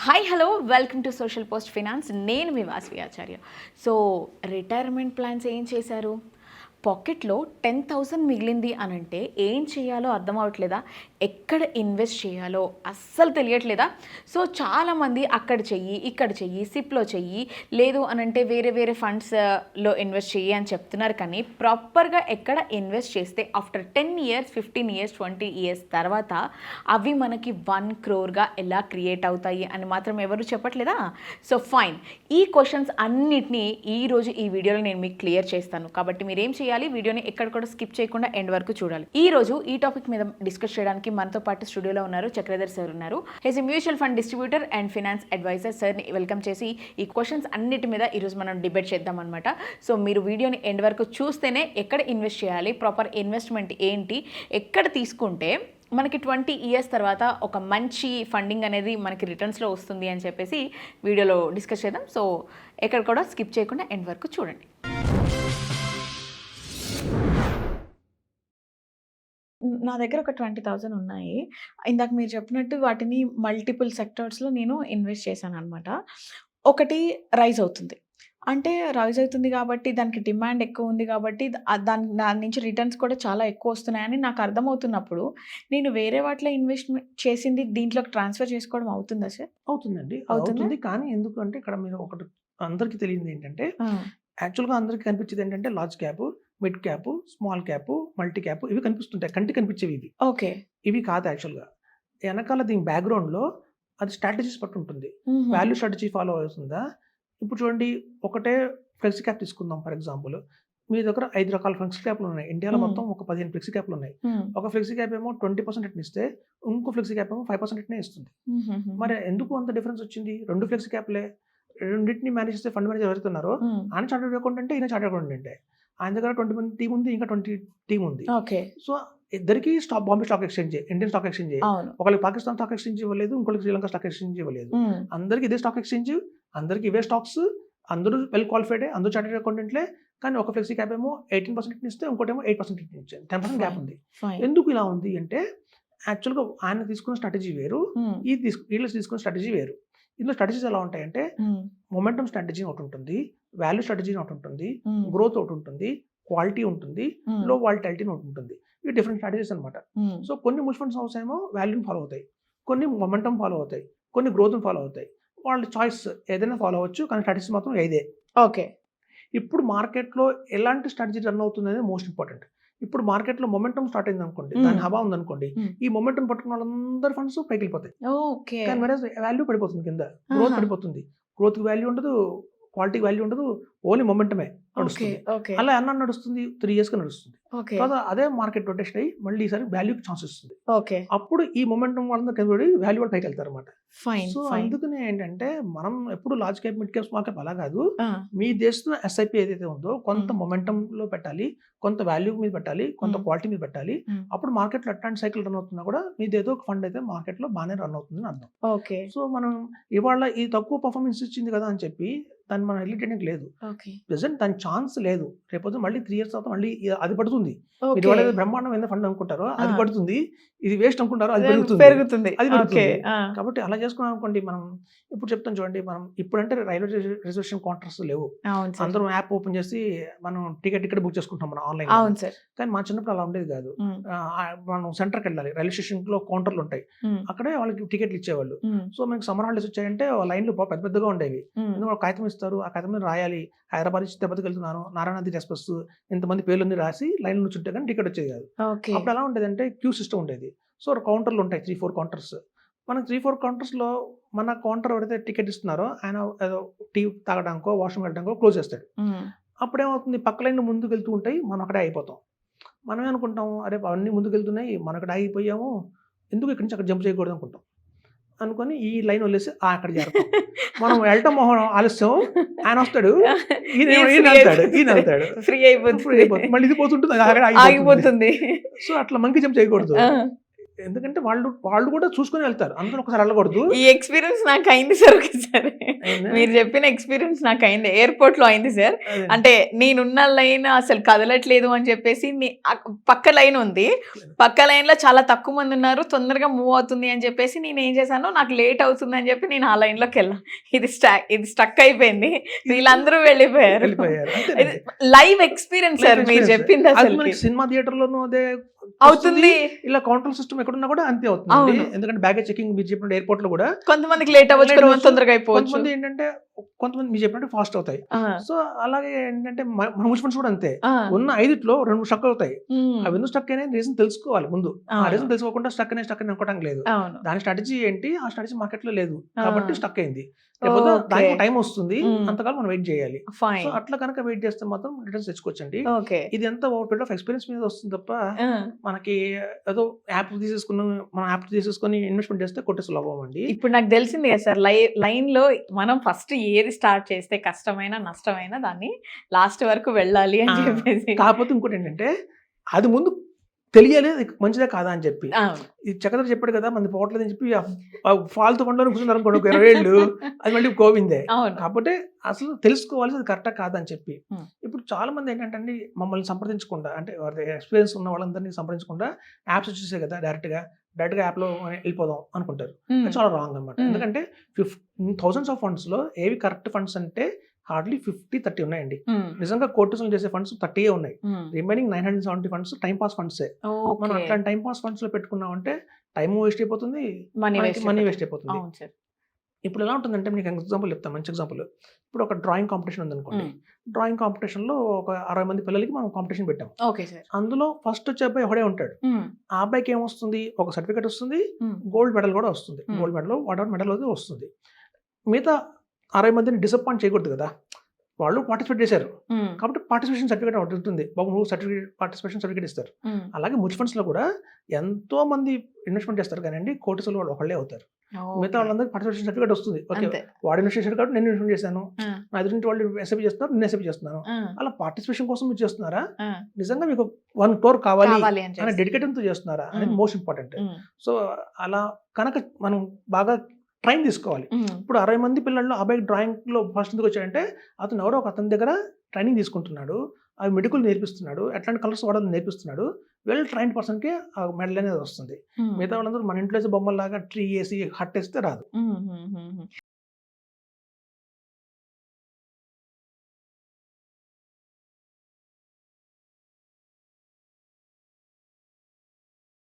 Hi hello welcome to social post finance. నేను మీ వాసవి ఆచార్య. So retirement plans ఏం చేశారు? పాకెట్లో 10,000 మిగిలింది అని అంటే ఏం చేయాలో అర్థం అవ్వట్లేదా? ఎక్కడ ఇన్వెస్ట్ చేయాలో అస్సలు తెలియట్లేదా? సో చాలామంది అక్కడ చెయ్యి, ఇక్కడ చెయ్యి, సిప్లో చెయ్యి, లేదు అనంటే వేరే వేరే ఫండ్స్లో ఇన్వెస్ట్ చెయ్యి అని చెప్తున్నారు. కానీ ప్రాపర్గా ఎక్కడ ఇన్వెస్ట్ చేస్తే ఆఫ్టర్ 10 ఇయర్స్, 15 ఇయర్స్, 20 ఇయర్స్ తర్వాత అవి మనకి 1 crore ఎలా క్రియేట్ అవుతాయి అని మాత్రం ఎవరు చెప్పట్లేదా? సో ఫైన్, ఈ క్వశ్చన్స్ అన్నిటినీ ఈరోజు ఈ వీడియోలో నేను మీకు క్లియర్ చేస్తాను. కాబట్టి మీరు ఏం చేయాలి, వీడియోని ఎక్కడ కూడా స్కిప్ చేయకుండా ఎండ్ వరకు చూడాలి. ఈ రోజు ఈ టాపిక్ మీద డిస్కస్ చేయడానికి మనతో పాటు స్టూడియోలో ఉన్నారు చక్రధర్ సార్ ఉన్నారు. He's a mutual fund distributor and finance advisor. సార్ని వెల్కమ్ చేసి ఈ క్వశ్చన్స్ అన్నిటి మీద ఈరోజు మనం డిబేట్ చేద్దాం అనమాట. సో మీరు వీడియోని ఎండ్ వరకు చూస్తేనే ఎక్కడ ఇన్వెస్ట్ చేయాలి, ప్రాపర్ ఇన్వెస్ట్మెంట్ ఏంటి, ఎక్కడ తీసుకుంటే మనకి 20 ఇయర్స్ తర్వాత ఒక మంచి ఫండింగ్ అనేది మనకి రిటర్న్స్లో వస్తుంది అని చెప్పేసి వీడియోలో డిస్కస్ చేద్దాం. సో ఎక్కడ కూడా స్కిప్ చేయకుండా ఎండ్ వరకు చూడండి. నా దగ్గర ఒక 20,000 ఉన్నాయి. ఇందాక మీరు చెప్పినట్టు వాటిని మల్టిపుల్ సెక్టార్స్‌లో నేను ఇన్వెస్ట్ చేశాను అనమాట. ఒకటి రైజ్ అవుతుంది. అంటే రైజ్ అవుతుంది కాబట్టి దానికి డిమాండ్ ఎక్కువ ఉంది కాబట్టి దాని నుంచి రిటర్న్స్ కూడా చాలా ఎక్కువ వస్తున్నాయని నాకు అర్థమవుతున్నప్పుడు నేను వేరే వాటిలో ఇన్వెస్ట్‌మెంట్ చేసింది దీంట్లోకి ట్రాన్స్‌ఫర్ చేసుకోవడం అవుతుందా సార్? అవుతుందండి. అవుతుందా? అవుతుంది. కానీ ఎందుకంటే ఇక్కడ మీరు ఒకటి అందరికి తెలియనిది ఏంటంటే, ఆ! యాక్చువల్‌గా అందరికి కనిపించేది ఏంటంటే large cap, mid cap, small cap, multi cap ఇవి కనిపిస్తుంటాయి. కంటికి కనిపించేవి ఇవి. ఓకే. ఇవి కాదు యాక్చువల్‌గా. ఎనకాల దీని బ్యాక్‌గ్రౌండ్‌లో అది స్ట్రాటజీస్ బట్టి ఉంటుంది. హుహు. వాల్యూ స్ట్రాటజీ ఫాలో అవుతుందా? ఇప్పుడు చూడండి, ఒకటే ఫ్లెక్సీ క్యాప్ తీసుకుందాం ఫర్ ఎగ్జాంపుల్. మీ దగ్గర 5 రకాల ఫ్లెక్సీ క్యాప్‌లు ఉన్నాయి. ఇండియాలో మొత్తం ఒక 15 ఫ్లెక్సీ క్యాప్‌లు ఉన్నాయి. ఒక ఫ్లెక్సీ క్యాప్ ఏమో 20% రిటర్న్ ఇస్తే, ఇంకో ఫ్లెక్సీ క్యాప్ ఏమో 5% రిటర్నే ఇస్తుంది. మరి ఎందుకు అంత డిఫరెన్స్ వచ్చింది? 2 ఫ్లెక్సీ క్యాప్‌లే. రెండిటిని మేనేజ్ చేసే ఫండ్ మేనేజర్ ఎవరైతే ఉన్నారో ఆయన చార్టర్డ్ అకౌంటెంటే, ఈయన చార్టర్డ్ అకౌంటెంటే. ఆయన దగ్గర 20 మంది టీమ్ ఉంది, ఇంకా 20 టీమ్ ఉంది. ఓకే. సో ఇద్దరికి Bombay stock exchange, Indian stock exchange. అవును. ఒకళ్ళకి పాకిస్తాన్ స్టాక్ ఎక్స్చేంజ్ ఇవ్వలేదు, ఇంకొకరికి శ్రీలంక స్టాక్ ఎక్స్చేంజ్ ఇవ్వలేదు. అందరికి ఇదే స్టాక్ ఎక్స్చేంజ్, అందరికి ఇవే స్టాక్స్, అందరూ వెల్ క్వాలిఫైడే, అందరూ చార్టర్డ్ అకౌంటెంట్లే. కానీ ఒక ఫ్లెక్సీ క్యాప్ ఏమో 18% ఇస్తే, ఇంకోటేమో 8% ఇచ్చారు. 10% గ్యాప్ ఉంది. ఎందుకు ఇలా ఉంది అంటే, యాక్చువల్‌గా ఆయన తీసుకున్న స్ట్రాటజీ వేరు, వీళ్ళు తీసుకున్న స్ట్రాటజీ వేరు. ఇందులో స్ట్రాటజీస్ ఎలా ఉంటాయంటే, మొమెంటమ్ స్ట్రాటజీ ఒకటి ఉంటుంది, వాల్యూ స్ట్రాటజీ ఒకటి ఉంటుంది, గ్రోత్ ఒకటి ఉంటుంది, క్వాలిటీ ఉంటుంది, లో వాలిటాలిటీ ఒకటి ఉంటుంది. ఇవి డిఫరెంట్ స్ట్రాటజీస్ అనమాట. సో కొన్ని మ్యూచువల్ ఫండ్స్ హౌస్ ఏమో వాల్యూని ఫాలో అవుతాయి, కొన్ని మొమెంటమ్ ఫాలో అవుతాయి, కొన్ని గ్రోత్ని ఫాలో అవుతాయి. వాళ్ళ చాయిస్ ఏదైనా ఫాలో అవ్వచ్చు, కానీ స్ట్రాటజీ మాత్రం ఇదే. ఓకే. ఇప్పుడు మార్కెట్లో ఎలాంటి స్ట్రాటజీ రన్ అవుతుంది అనేది మోస్ట్ ఇంపార్టెంట్. ఇప్పుడు మార్కెట్లో మొమెంటమ్ స్టార్ట్ అయింది అనుకోండి, దాని హవా ఉందనుకోండి, ఈ మొమెంటమ్ పట్టుకున్న వాళ్ళందరూ ఫండ్స్ పైకి వెళ్ళిపోతాయి. ఓకే. కానీ వెరస్ వాల్యూ పడిపోతుంది, కింద గ్రోత్ పడిపోతుంది. గ్రోత్‌కి వాల్యూ ఉండదు, క్వాలిటీకి వాల్యూ ఉండదు, ఓన్లీ మొమెంటమే నడుస్తుంది. అలా అన్న నడుస్తుంది, 3 ఇయర్స్‌కి నడుస్తుంది. తర్వాత అదే మార్కెట్ రొటేషన్ అయ్యి మళ్ళీ ఈసారి వాల్యూకి ఛాన్స్ ఇస్తుంది. ఓకే. అప్పుడు ఈ మొమెంటం వాళ్ళందరూ కనబడి వాల్యూ వాళ్ళు పైకి వెళ్తారు అనమాట. ఫైన్. సో అందుకనే ఏంటంటే, మనం ఎప్పుడు large cap, mid cap, small cap అలా కాదు. మీ చేస్తున్న ఎస్ఐపి ఏదైతే ఉందో కొంత మొమెంటంలో పెట్టాలి, కొంత వాల్యూ మీద పెట్టాలి, కొంత క్వాలిటీ మీద పెట్టాలి. అప్పుడు మార్కెట్లో ఎట్లాంటి సైకిల్ రన్ అవుతున్నా కూడా మీది ఏదో ఒక ఫండ్ అయితే మార్కెట్లో బాగానే రన్ అవుతుందని అర్థం. ఓకే. సో మనం ఇవాళ ఈ తక్కువ పర్ఫార్మెన్స్ ఇచ్చింది కదా అని చెప్పి దాన్ని మనం ఎలిటేయడానికి లేదు. ప్రెసెంట్ దాని ఛాన్స్ లేదు. రేపు మళ్ళీ 3 ఇయర్స్ తర్వాత మళ్ళీ అది పడుతుంది. మీరు ఎవరైతే బ్రహ్మాండం ఫండ్ అనుకుంటారో అది పడుతుంది, ఇది వేస్ట్ అనుకుంటారో అది పెరుగుతుంది. కాబట్టి అలా చేసుకున్నాం అనుకోండి. మనం ఇప్పుడు చెప్తాను చూడండి, మనం ఇప్పుడంటే రైల్వే రిజర్వేషన్ కౌంటర్స్ లేవు, అందరం యాప్ ఓపెన్ చేసి మనం టికెట్ బుక్ చేసుకుంటాం మనం ఆన్లైన్. కానీ మా చిన్నప్పుడు అలా ఉండేది కాదు. మనం సెంటర్కి వెళ్ళాలి, రైల్వే స్టేషన్ లో కౌంటర్లు ఉంటాయి, అక్కడే వాళ్ళకి టికెట్లు ఇచ్చేవాళ్ళు. సో మనకి సమ్మర్ హాలిడేస్ వచ్చాయంటే లైన్లు పెద్ద పెద్దగా ఉండేవి. ఎందుకంటే కాగితం ఇస్తారు, ఆ కాగితం మీద రాయాలి, హైదరాబాద్ నుంచి తిరుపతికి వెళ్తున్నాను, నారాయణాద్రి ఎక్స్ప్రెస్, ఇంతమంది పేర్లన్నీ రాసి లైన్ నుంచి ఉంటే కానీ టికెట్ వచ్చేది కాదు. అప్పుడు ఎలా ఉండేదంటే క్యూ సిస్టమ్ ఉండేది. సో కౌంటర్లు ఉంటాయి, 3-4 కౌంటర్స్. మనకి 3-4 కౌంటర్స్లో మన కౌంటర్ ఎవరైతే టికెట్ ఇస్తున్నారో ఆయన ఏదో టీ తాగడానికో వాష్రూమ్ వెళ్ళడానికో క్లోజ్ చేస్తాడు. అప్పుడేమవుతుంది, పక్క లైన్ ముందుకు వెళ్తూ ఉంటాయి, మనం అక్కడే అయిపోతాం. మనమే అనుకుంటాం, అరే అవన్నీ ముందుకు వెళ్తున్నాయి, మనం అక్కడ ఆగిపోయాము, ఎందుకు ఇక్కడి నుంచి అక్కడ జంప్ చేయకూడదు అనుకుంటాం. అనుకొని ఈ లైన్ వదిలేసి అక్కడ చేరుతాం. మనం వెళ్ళటం ఆలస్యం, ఆయన వస్తాడు, ఈయన వెళ్తాడు, ఫ్రీ అయిపోతుంది, మళ్ళీ ఇది పోతుంటుంది, ఆగిపోతుంది. సో అట్లా మంకీ జంప్ చేయకూడదు. ఎందుకంటే వాళ్ళు కూడా చూసుకొని వెళ్తారు, అందరూ ఒకసారి వెళ్ళకూడదు. ఈ ఎక్స్పీరియన్స్ నాకు అయింది సార్ ఒకసారి. మీరు చెప్పిన ఎక్స్పీరియన్స్ నాకు అయింది, ఎయిర్పోర్ట్ లో అయింది సార్. అంటే నేనున్న లైన్ అసలు కదలట్లేదు అని చెప్పేసి పక్క లైన్ ఉంది, పక్క లైన్ లో చాలా తక్కువ మంది ఉన్నారు, తొందరగా మూవ్ అవుతుంది అని చెప్పేసి నేను ఏం చేశాను, నాకు లేట్ అవుతుంది అని చెప్పి నేను ఆ లైన్ లోకి వెళ్ళాను. ఇది స్టక్ అయిపోయింది, వీళ్ళందరూ వెళ్ళిపోయారు. లైవ్ ఎక్స్పీరియన్స్ సార్ మీరు చెప్పింది. అసలు సినిమా థియేటర్ లోనూ అదే అవుతుంది, ఇలా కౌంటర్ సిస్టమ్ ఎక్కడున్నా కూడా అంతే అవుతుంది. ఎందుకంటే బ్యాగేజ్ చెకింగ్ మీరు చెప్పినట్టు ఎయిర్పోర్ట్ లో కూడా కొంతమందికి లేట్ అవ్వచ్చు, కొంతమంది తొందరగా అయిపోవచ్చు, కొంతమంది ఏంటంటే కొంతమంది మీరు చెప్పినట్టు ఫాస్ట్ అవుతాయి. సో అలాగే ఏంటంటే మన మున్సిపల్స్ కూడా అంతే, ఉన్న 5లో 2 స్టక్ అవుతాయి. అవి ఎందుకు స్టక్ అయినా రీజన్ తెలుసుకోవాలి ముందు. ఆ రీజన్ తెలుసుకోకుండా స్టక్ అని అనుకోవడం లేదు. దాని స్ట్రాటజీ ఏంటి, ఆ స్ట్రాటజీ మార్కెట్ లో లేదు కాబట్టి స్టక్ అయింది. లేకపోతే దానికి టైం వస్తుంది, అంతకాలం మనం వెయిట్ చేయాలి. సో అట్లా కనుక వెయిట్ చేస్తే మాత్రం రిటర్న్స్ తెచ్చుకోవచ్చండి. ఇది ఎంత ఓవర్ పీరియడ్ ఆఫ్ ఎక్స్పీరియన్స్ మీద వస్తుంది తప్ప మనకి ఏదో యాప్ తీసేసుకొని ఇన్వెస్ట్మెంట్ చేస్తే కొట్టే సులభం అండి. ఇప్పుడు నాకు తెలిసింది కదా సార్, లైన్ లో మనం ఫస్ట్ ఏది స్టార్ట్ చేస్తే కష్టమైన నష్టమైన దాన్ని లాస్ట్ వరకు వెళ్ళాలి అని చెప్పేసి. కాకపోతే ఇంకోటి ఏంటంటే అది ముందు తెలియాలి మంచిదే కాదా అని చెప్పి. ఈ చక్రధర్ చెప్పాడు కదా, మంది పోవట్లేదని చెప్పి ఫాల్తు పండుగ కూర్చున్నారు అనుకోండి 20 ఏళ్ళు, అది మళ్ళీ కోవిందే. కాకపోతే అసలు తెలుసుకోవాలి అది కరెక్టా కాదని చెప్పి. ఇప్పుడు చాలా మంది ఏంటంటే అండి, మమ్మల్ని సంప్రదించకుండా, అంటే ఎక్స్పీరియన్స్ ఉన్న వాళ్ళందరినీ సంప్రదించకుండా యాప్స్ వచ్చేసాయి కదా, డైరెక్ట్ గా యాప్ లో వెళ్ళిపోదాం అనుకుంటారు. అది చాలా రాంగ్ అనమాట. ఎందుకంటే థౌసండ్స్ ఆఫ్ ఫండ్స్ లో ఏవి కరెక్ట్ ఫండ్స్ అంటే హార్డ్లీ 50-30 ఉన్నాయండి. నిజంగా కోర్టులు చేసే ఫండ్స్ 30 ఉన్నాయి. రిమైనింగ్ 970 ఫండ్స్ టైం పాస్ ఫండ్సే. మనం అట్లాంటి టైం పాస్ ఫండ్స్ లో పెట్టుకున్నామంటే టైం వేస్ట్ అయిపోతుంది, మనీ వేస్ట్ అయిపోతుంది. ఇప్పుడు ఎలా ఉంటుందంటే మీకు ఎగ్జాంపుల్ చెప్తాను, మంచి ఎగ్జాంపుల్. ఇప్పుడు ఒక డ్రాయింగ్ కాంపిటీషన్ ఉందనుకోండి, డ్రాయింగ్ కాంపిటీషన్ లో ఒక 60 మంది పిల్లలకి మనం కాంపిటీషన్ పెట్టాం. అందులో ఫస్ట్ వచ్చే అబ్బాయి ఒకడే ఉంటాడు. ఆ అబ్బాయికి ఏమొస్తుంది, ఒక సర్టిఫికేట్ వస్తుంది, గోల్డ్ మెడల్ కూడా వస్తుంది. గోల్డ్ మెడల్ వాట్ మెడల్ వస్తుంది. మిగతా 60 మందిని డిసప్పాయింట్ చేయకూడదు కదా, వాళ్ళు పార్టిసిపేట్ చేశారు కాబట్టి పార్టిసిపేషన్ సర్టిఫికేట్ ఒకటి ఉంటుంది. బాబు నువ్వు పార్టిసిపేషన్ సర్టిఫికేట్ ఇస్తారు. అలాగే మ్యూచువల్ ఫండ్స్ లో కూడా ఎంతో మంది ఇన్వెస్ట్మెంట్ చేస్తారు కానీ కోర్టులో వాళ్ళు ఒకళ్ళే అవుతారు. మిగతా వాళ్ళందరికీ పార్టిసిపేషన్ సర్టిఫికేట్ వస్తుంది. ఓకే, వాడు ఇన్వెస్ట్ చేశారు కాబట్టి నేను ఇన్వెస్ట్ చేశాను, నా ఎదుటి వాళ్ళు ఎస్ఐపి చేస్తున్నారు, నేను ఎస్ఐపి చేస్తున్నాను. అలా పార్టిసిపేషన్ కోసం మీరు చేస్తున్నారా, నిజంగా మీకు 1 crore కావాలి అని డెడికేటెడ్ చేస్తున్నారా అనేది మోస్ట్ ఇంపార్టెంట్. సో అలా కనుక మనం బాగా ట్రైన్ తీసుకోవాలి. ఇప్పుడు 60 మంది పిల్లల్లో అబ్బాయి డ్రాయింగ్ లో ఫస్ట్ ఎందుకు వచ్చాడంటే అతను ఎవరో ఒక అతని దగ్గర ట్రైనింగ్ తీసుకుంటున్నాడు, అవి మెడికల్ నేర్పిస్తున్నాడు, ఎట్లాంటి కలర్స్ వాడాలని నేర్పిస్తున్నాడు. వెల్ ట్రైన్డ్ పర్సన్ కి మెడల్ అనేది వస్తుంది. మిగతా వాళ్ళందరూ మన ఇంట్లో బొమ్మల్లాగా ట్రీ వేసి హట్ వేస్తే రాదు.